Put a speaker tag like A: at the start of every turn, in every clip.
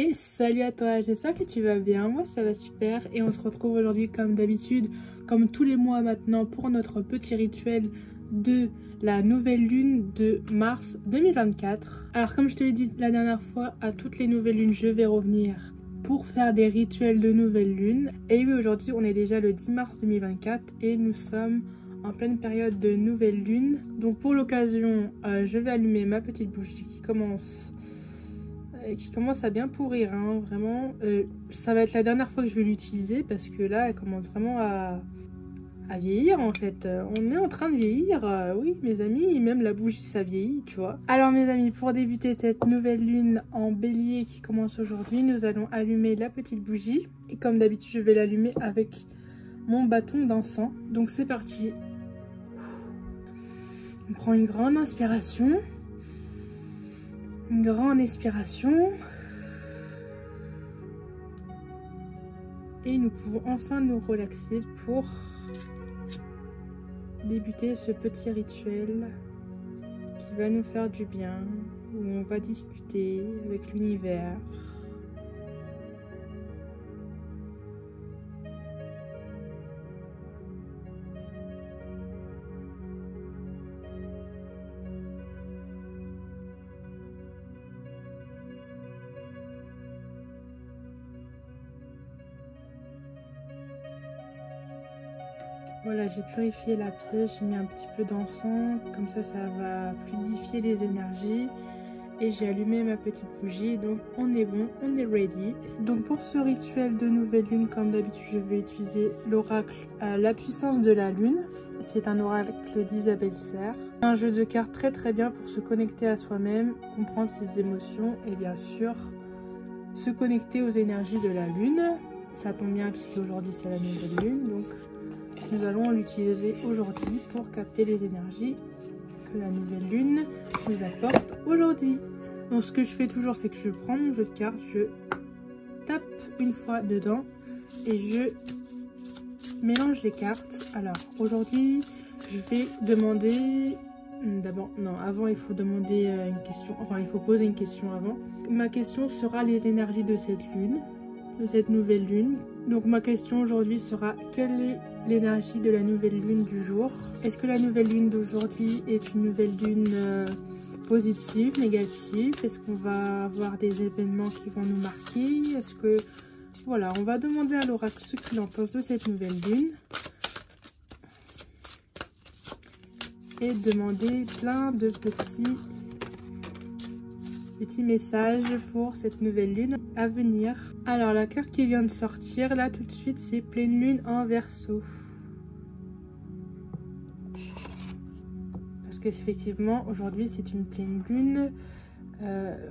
A: Et salut à toi, j'espère que tu vas bien, moi ça va super et on se retrouve aujourd'hui comme d'habitude, comme tous les mois maintenant pour notre petit rituel de la nouvelle lune de mars 2024. Alors comme je te l'ai dit la dernière fois, à toutes les nouvelles lunes je vais revenir pour faire des rituels de nouvelle lune. Et oui, aujourd'hui on est déjà le 10 mars 2024 et nous sommes en pleine période de nouvelle lune. Donc pour l'occasion, je vais allumer ma petite bougie qui commence à bien pourrir, hein, vraiment. Ça va être la dernière fois que je vais l'utiliser parce que là elle commence vraiment à vieillir en fait. On est en train de vieillir, oui mes amis, même la bougie ça vieillit, tu vois. Alors mes amis, pour débuter cette nouvelle lune en bélier qui commence aujourd'hui, nous allons allumer la petite bougie. Et comme d'habitude je vais l'allumer avec mon bâton d'encens. Donc c'est parti. On prend une grande inspiration. Une grande expiration. Et nous pouvons enfin nous relaxer pour débuter ce petit rituel qui va nous faire du bien, où on va discuter avec l'univers. Voilà, j'ai purifié la pièce, j'ai mis un petit peu d'encens, comme ça va fluidifier les énergies. Et j'ai allumé ma petite bougie, donc on est bon, on est ready. Donc pour ce rituel de nouvelle lune, comme d'habitude, je vais utiliser l'oracle La puissance de la lune. C'est un oracle d'Isabelle Serre. Un jeu de cartes très très bien pour se connecter à soi-même, comprendre ses émotions et bien sûr se connecter aux énergies de la lune. Ça tombe bien puisque aujourd'hui c'est la nouvelle lune, donc nous allons l'utiliser aujourd'hui pour capter les énergies que la nouvelle lune nous apporte aujourd'hui. Donc ce que je fais toujours, c'est que je prends mon jeu de cartes, je tape une fois dedans et je mélange les cartes. Alors aujourd'hui je vais demander d'abord, non, avant il faut demander une question, enfin il faut poser une question avant. Ma question sera les énergies de cette lune, de cette nouvelle lune. Donc ma question aujourd'hui sera: quelle est l'énergie de la nouvelle lune du jour? Est-ce que la nouvelle lune d'aujourd'hui est une nouvelle lune positive, négative? Est-ce qu'on va avoir des événements qui vont nous marquer? Est-ce que... Voilà, on va demander à l'oracle ce qu'il en pense de cette nouvelle lune. Et demander plein de petits messages pour cette nouvelle lune à venir. Alors la carte qui vient de sortir là tout de suite, c'est pleine lune en Verseau. Parce qu'effectivement aujourd'hui c'est une pleine lune.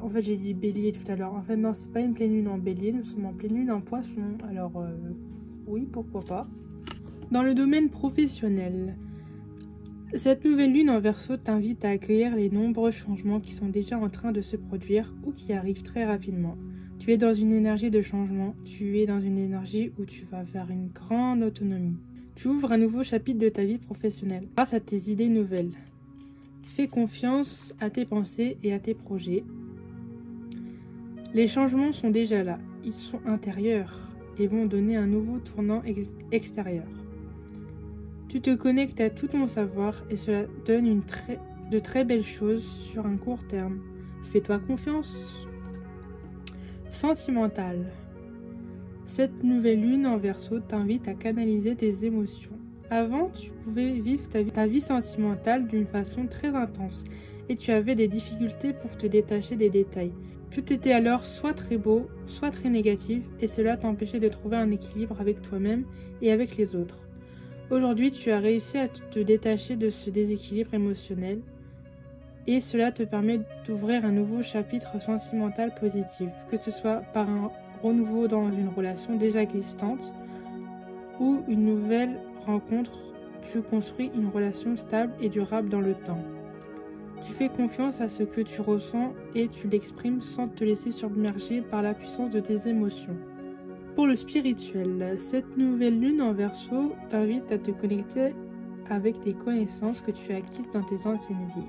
A: En fait j'ai dit bélier tout à l'heure. En fait non, c'est pas une pleine lune en bélier, nous sommes en pleine lune en poisson. Alors oui, pourquoi pas. Dans le domaine professionnel, cette nouvelle lune en Verseau t'invite à accueillir les nombreux changements qui sont déjà en train de se produire ou qui arrivent très rapidement. Tu es dans une énergie de changement, tu es dans une énergie où tu vas vers une grande autonomie. Tu ouvres un nouveau chapitre de ta vie professionnelle grâce à tes idées nouvelles. Fais confiance à tes pensées et à tes projets. Les changements sont déjà là, ils sont intérieurs et vont donner un nouveau tournant extérieur. Tu te connectes à tout ton savoir et cela donne de très belles choses sur un court terme. Fais-toi confiance. Sentimental. Cette nouvelle lune en Verseau t'invite à canaliser tes émotions. Avant, tu pouvais vivre ta vie sentimentale d'une façon très intense et tu avais des difficultés pour te détacher des détails. Tout était alors soit très beau, soit très négatif et cela t'empêchait de trouver un équilibre avec toi-même et avec les autres. Aujourd'hui, tu as réussi à te détacher de ce déséquilibre émotionnel et cela te permet d'ouvrir un nouveau chapitre sentimental positif, que ce soit par un renouveau dans une relation déjà existante ou une nouvelle rencontre. Tu construis une relation stable et durable dans le temps. Tu fais confiance à ce que tu ressens et tu l'exprimes sans te laisser submerger par la puissance de tes émotions. Pour le spirituel, cette nouvelle lune en Verseau t'invite à te connecter avec tes connaissances que tu as acquises dans tes anciennes vies.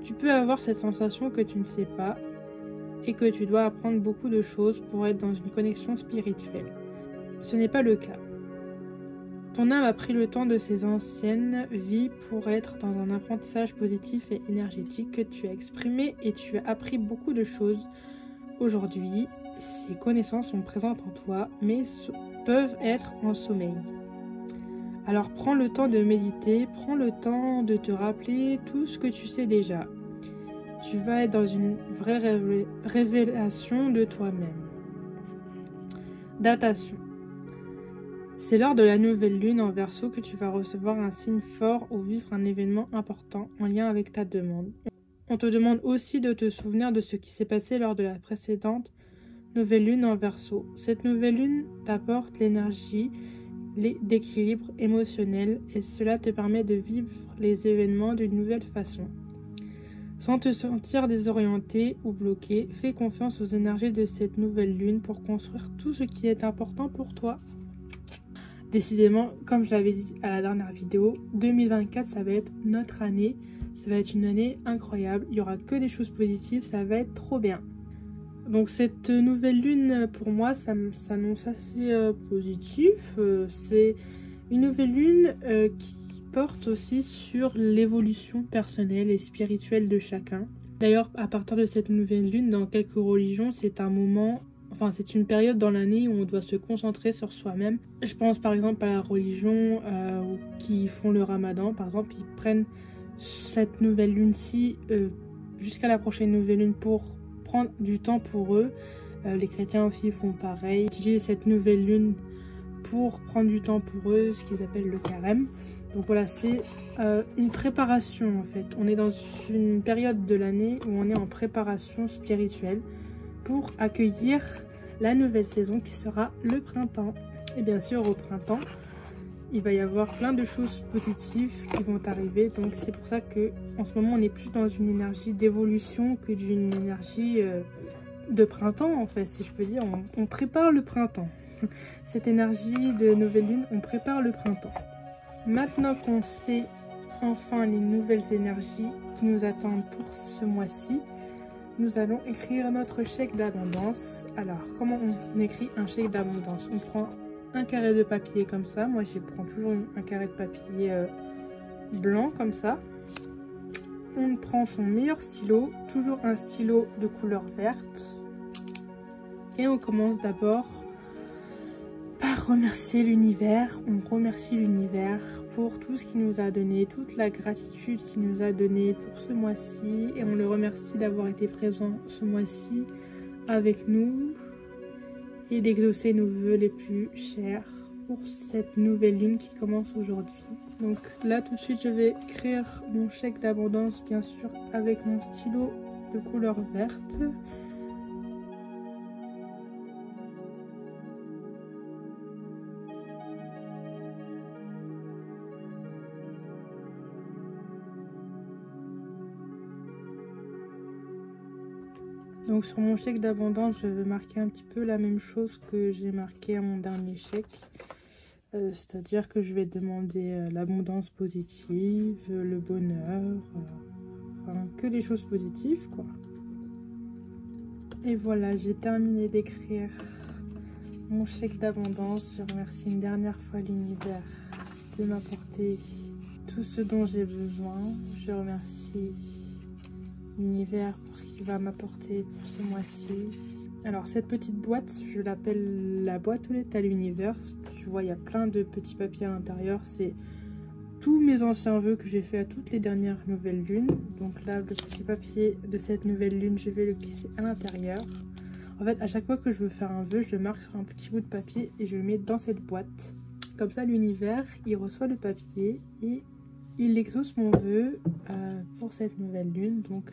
A: Tu peux avoir cette sensation que tu ne sais pas et que tu dois apprendre beaucoup de choses pour être dans une connexion spirituelle. Ce n'est pas le cas. Ton âme a pris le temps de ses anciennes vies pour être dans un apprentissage positif et énergétique que tu as exprimé et tu as appris beaucoup de choses. Aujourd'hui, ces connaissances sont présentes en toi, mais peuvent être en sommeil. Alors prends le temps de méditer, prends le temps de te rappeler tout ce que tu sais déjà. Tu vas être dans une vraie révélation de toi-même. Datation. C'est lors de la nouvelle lune en Verseau que tu vas recevoir un signe fort ou vivre un événement important en lien avec ta demande. On te demande aussi de te souvenir de ce qui s'est passé lors de la précédente nouvelle lune en Verseau. Cette nouvelle lune t'apporte l'énergie d'équilibre émotionnel et cela te permet de vivre les événements d'une nouvelle façon. Sans te sentir désorienté ou bloqué, fais confiance aux énergies de cette nouvelle lune pour construire tout ce qui est important pour toi. Décidément, comme je l'avais dit à la dernière vidéo, 2024 ça va être notre année, ça va être une année incroyable, il n'y aura que des choses positives, ça va être trop bien. Donc cette nouvelle lune pour moi ça s'annonce assez positif, c'est une nouvelle lune qui porte aussi sur l'évolution personnelle et spirituelle de chacun. D'ailleurs à partir de cette nouvelle lune dans quelques religions c'est un moment... Enfin, c'est une période dans l'année où on doit se concentrer sur soi-même. Je pense par exemple à la religion qui font le ramadan. Par exemple, ils prennent cette nouvelle lune-ci jusqu'à la prochaine nouvelle lune pour prendre du temps pour eux. Les chrétiens aussi font pareil. Ils utilisent cette nouvelle lune pour prendre du temps pour eux, ce qu'ils appellent le carême. Donc voilà, c'est une préparation en fait. On est dans une période de l'année où on est en préparation spirituelle pour accueillir la nouvelle saison qui sera le printemps. Et bien sûr au printemps il va y avoir plein de choses positives qui vont arriver, donc c'est pour ça que en ce moment on est plus dans une énergie d'évolution que d'une énergie de printemps en fait, si je peux dire. On prépare le printemps. Cette énergie de nouvelle lune, on prépare le printemps. Maintenant qu'on sait enfin les nouvelles énergies qui nous attendent pour ce mois-ci, nous allons écrire notre chèque d'abondance. Alors, comment on écrit un chèque d'abondance? On prend un carré de papier comme ça. Moi, je prends toujours un carré de papier blanc comme ça. On prend son meilleur stylo, toujours un stylo de couleur verte. Et on commence d'abord par remercier l'univers. On remercie l'univers pour tout ce qu'il nous a donné, toute la gratitude qu'il nous a donnée pour ce mois-ci. Et on le remercie d'avoir été présent ce mois-ci avec nous et d'exaucer nos vœux les plus chers pour cette nouvelle lune qui commence aujourd'hui. Donc là tout de suite je vais écrire mon chèque d'abondance bien sûr avec mon stylo de couleur verte. Donc sur mon chèque d'abondance, je vais marquer un petit peu la même chose que j'ai marqué à mon dernier chèque. C'est-à-dire que je vais demander l'abondance positive, le bonheur, enfin que des choses positives quoi. Et voilà, j'ai terminé d'écrire mon chèque d'abondance. Je remercie une dernière fois l'univers de m'apporter tout ce dont j'ai besoin. Je remercie l'univers pour ce qu'il va m'apporter pour ce mois-ci. Alors cette petite boîte, je l'appelle la boîte aux lettres à l'univers. Tu vois, il y a plein de petits papiers à l'intérieur. C'est tous mes anciens vœux que j'ai fait à toutes les dernières nouvelles lunes. Donc là, le petit papier de cette nouvelle lune, je vais le glisser à l'intérieur. En fait, à chaque fois que je veux faire un vœu, je le marque sur un petit bout de papier et je le mets dans cette boîte. Comme ça, l'univers, il reçoit le papier et il exauce mon vœu pour cette nouvelle lune. Donc,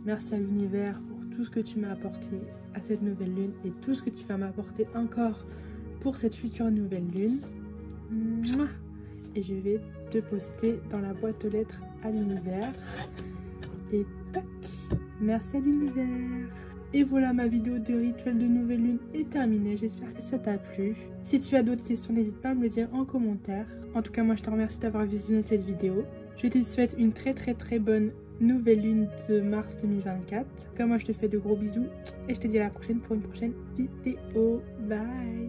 A: merci à l'univers pour tout ce que tu m'as apporté à cette nouvelle lune et tout ce que tu vas m'apporter encore pour cette future nouvelle lune. Mouah. Et je vais te poster dans la boîte aux lettres à l'univers. Et tac, merci à l'univers. Et voilà, ma vidéo de rituel de nouvelle lune est terminée. J'espère que ça t'a plu. Si tu as d'autres questions, n'hésite pas à me le dire en commentaire. En tout cas, moi je te remercie d'avoir visionné cette vidéo. Je te souhaite une très bonne nouvelle lune de mars 2024. Comme moi, je te fais de gros bisous et je te dis à la prochaine pour une prochaine vidéo. Bye.